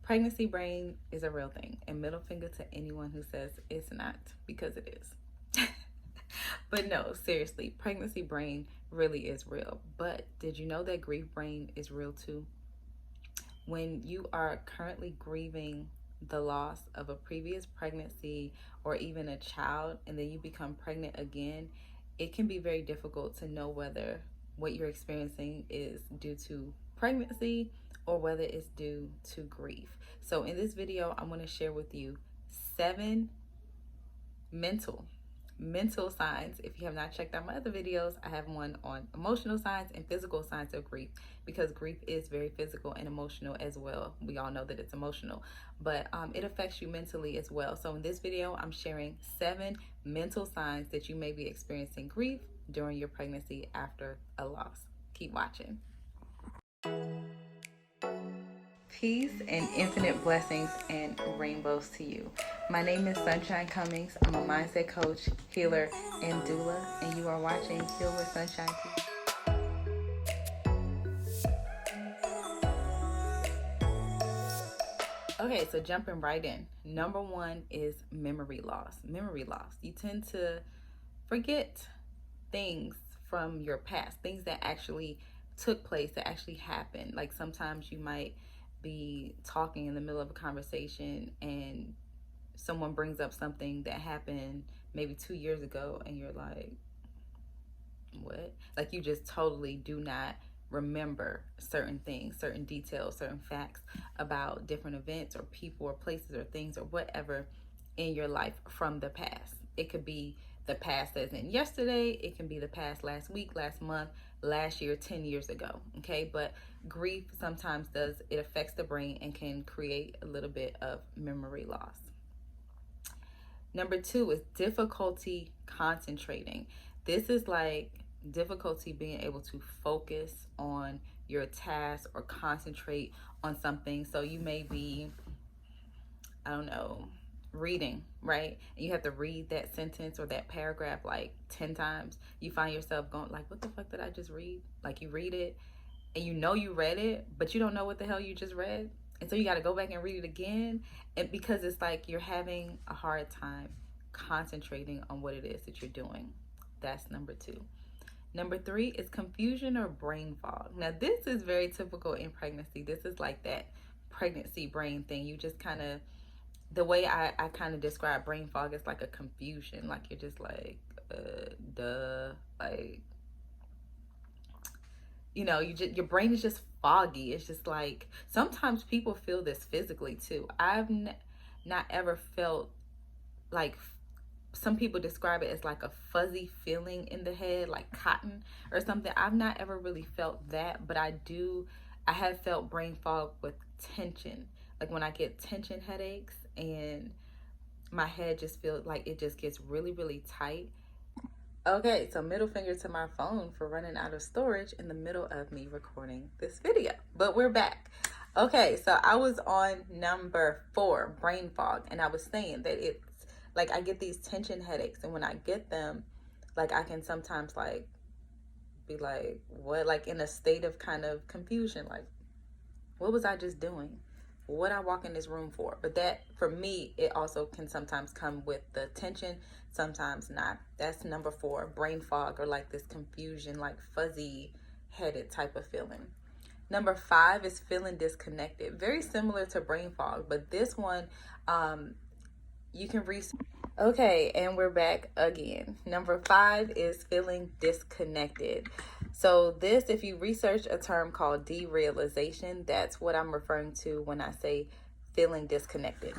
Pregnancy brain is a real thing, and middle finger to anyone who says it's not, because it is. But no, seriously, pregnancy brain really is real. But did you know that grief brain is real too? When you are currently grieving the loss of a previous pregnancy or even a child, and then you become pregnant again, it can be very difficult to know whether what you're experiencing is due to pregnancy or whether it's due to grief. So in this video, I'm going to share with you 7 mental signs. If you have not checked out my other videos, I have one on emotional signs and physical signs of grief, because grief is very physical and emotional as well. We all know that it's emotional, but it affects you mentally as well. So in this video, I'm sharing 7 mental signs that you may be experiencing grief during your pregnancy after a loss. Keep watching. Peace and infinite blessings and rainbows to you. My name is Sunshine Cummings. I'm a mindset coach, healer, and doula, and you are watching Heal with Sunshine TV. Okay, so jumping right in. Number 1 is memory loss. Memory loss. You tend to forget things from your past, things that actually took place, that actually happened. Like sometimes you might be talking in the middle of a conversation and someone brings up something that happened maybe 2 years ago, and you're like, what? Like you just totally do not remember certain things, certain details, certain facts about different events or people or places or things or whatever in your life from the past. It could be the past as in yesterday, it can be the past last week, last month, last year, 10 years ago. Okay, but grief sometimes it affects the brain and can create a little bit of memory loss. Number 2 is difficulty concentrating. This is like difficulty being able to focus on your task or concentrate on something. So you may be, I don't know, reading, right? And you have to read that sentence or that paragraph like 10 times. You find yourself going like, what the fuck did I just read? Like you read it and you know you read it, but you don't know what the hell you just read. And so you got to go back and read it again. And because it's like you're having a hard time concentrating on what it is that you're doing. That's number 2. Number 3 is confusion or brain fog. Now, this is very typical in pregnancy. This is like that pregnancy brain thing. You just kind of, the way I kind of describe brain fog is like a confusion. Like you're just like, like, you know, your brain is just foggy. It's just like, sometimes people feel this physically too. I've not ever felt like, some people describe it as like a fuzzy feeling in the head, like cotton or something. I've not ever really felt that, but I have felt brain fog with tension. Like when I get tension headaches and my head just feels like it just gets really, really tight. Okay, so middle finger to my phone for running out of storage in the middle of me recording this video, but we're back. Okay, so I was on number 4, brain fog, and I was saying that it's like I get these tension headaches, and when I get them, like I can sometimes like be like, what, like in a state of kind of confusion, like what was I just doing? What I walk in this room for? But that, for me, it also can sometimes come with the tension, sometimes not. That's number 4, brain fog, or like this confusion, like fuzzy headed type of feeling. Number 5 is feeling disconnected. Very similar to brain fog, but this one, you can research. Okay, and we're back again. Number 5 is feeling disconnected. So this, if you research a term called derealization, that's what I'm referring to when I say feeling disconnected.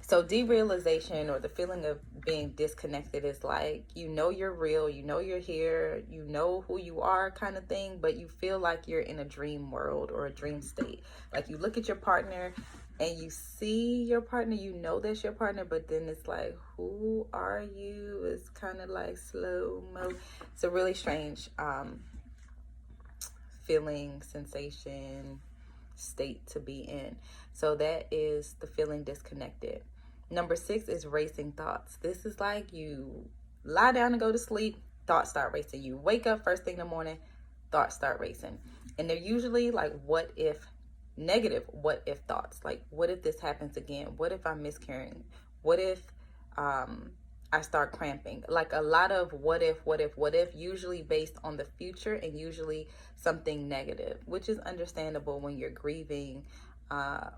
So derealization, or the feeling of being disconnected, is like, you know you're real, you know you're here, you know who you are kind of thing, but you feel like you're in a dream world or a dream state. Like you look at your partner and you see your partner, you know that's your partner, but then it's like, who are you? It's kind of like slow-mo. It's a really strange feeling, sensation, state to be in. So that is the feeling disconnected. Number 6 is racing thoughts. This is like you lie down and go to sleep, thoughts start racing. You wake up first thing in the morning, thoughts start racing. And they're usually like what if negative what if thoughts. Like, what if this happens again? What if I'm miscarrying? What if I start cramping? Like a lot of what if, usually based on the future and usually something negative, which is understandable when you're grieving,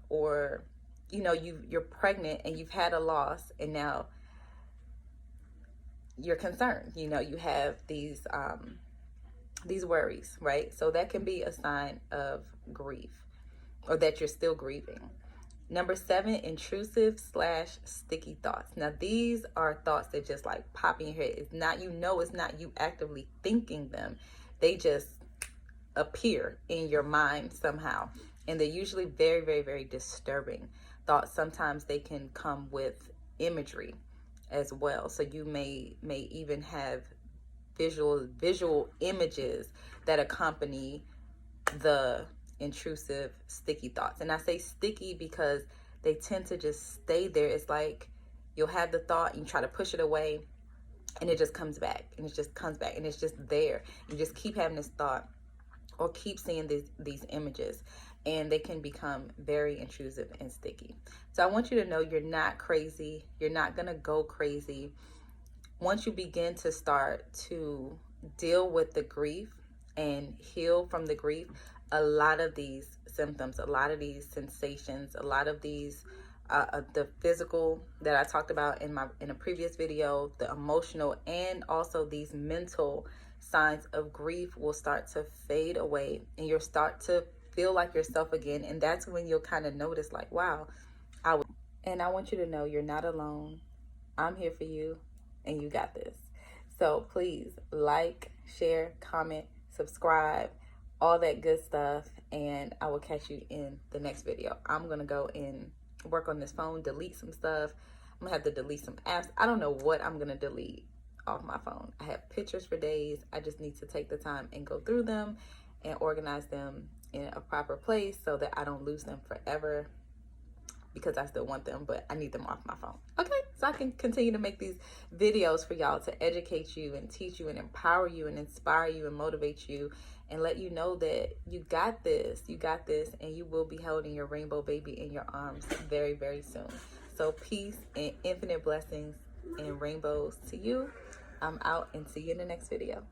or you're pregnant and you've had a loss and now you're concerned. You have these worries, right? So that can be a sign of grief, or that you're still grieving. Number 7, intrusive / sticky thoughts. Now, these are thoughts that just like pop in your head. It's not, it's not you actively thinking them. They just appear in your mind somehow. And they're usually very, very, very disturbing thoughts. Sometimes they can come with imagery as well. So you may even have visual images that accompany the intrusive sticky thoughts. And I say sticky because they tend to just stay there. It's like you'll have the thought and you try to push it away and it just comes back and it just comes back and it's just there. You just keep having this thought or keep seeing these images, and they can become very intrusive and sticky. So I want you to know you're not crazy. You're not gonna go crazy. Once you begin to start to deal with the grief and heal from the grief, a lot of these symptoms, a lot of these sensations, a lot of these, the physical that I talked about in a previous video, the emotional, and also these mental signs of grief will start to fade away, and you'll start to feel like yourself again. And that's when you'll kind of notice, like, wow, and I want you to know you're not alone. I'm here for you, and you got this. So please like, share, comment, subscribe, all that good stuff, and I will catch you in the next video. I'm gonna go and work on this phone, delete some stuff. I'm gonna have to delete some apps. I don't know what I'm gonna delete off my phone. I have pictures for days. I just need to take the time and go through them and organize them in a proper place so that I don't lose them forever, because I still want them, but I need them off my phone. Okay, so I can continue to make these videos for y'all to educate you and teach you and empower you and inspire you and motivate you and let you know that you got this, and you will be holding your rainbow baby in your arms very, very soon. So peace and infinite blessings and rainbows to you. I'm out, and see you in the next video.